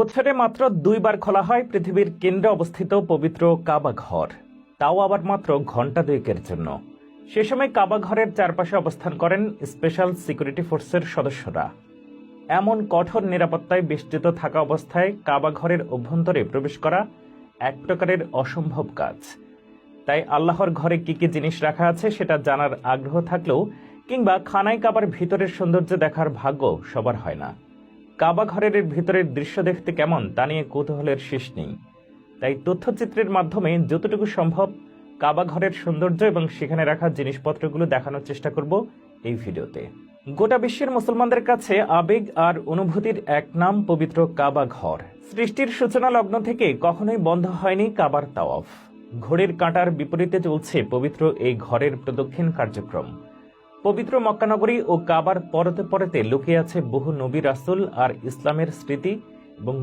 বছরে মাত্র 2 বার খোলা হয় পৃথিবীর কেন্দ্রে অবস্থিত পবিত্র কাবা ঘর, তাও আবার মাত্র ঘন্টা 2 জন্য। সে সময় কাবা ঘরের চারপাশে অবস্থান করেন স্পেশাল সিকিউরিটি ফোর্সের সদস্যরা। এমন কঠোর নিরাপত্তায় বেষ্টিত থাকা অবস্থায় কাবা ঘরের অভ্যন্তরে প্রবেশ করা এক প্রকারের অসম্ভব কাজ। তাই আল্লাহর ঘরে কি কি জিনিস রাখা আছে সেটা জানার আগ্রহ থাকলেও কিংবা খানায় কাবার ভিতরের সৌন্দর্য দেখার ভাগ্য সবার হয় না। কাবা ঘরের ভিতরের দৃশ্য দেখতে কেমন তা নিয়ে কৌতূহলের শেষ নেই। তাই তথ্যচিত্রের মাধ্যমে যতটুকু সম্ভব কাবা ঘরের সৌন্দর্য এবং সেখানে রাখা জিনিসপত্রগুলো দেখানোর চেষ্টা করব এই ভিডিওতে। গোটা বিশ্বের মুসলমানদের কাছে আবেগ আর অনুভূতির এক নাম পবিত্র কাবা ঘর। সৃষ্টির সূচনা লগ্ন থেকে কখনোই বন্ধ হয়নি কাবার তাওয়াফ। ঘড়ির কাঁটার বিপরীতে চলছে পবিত্র এই ঘরের প্রদক্ষিণ কার্যক্রম। পবিত্র মক্কানগরী ও কাবার পরতে পরতে লুকিয়ে আছে বহু নবী রাসূল আর ইসলামের স্মৃতি এবং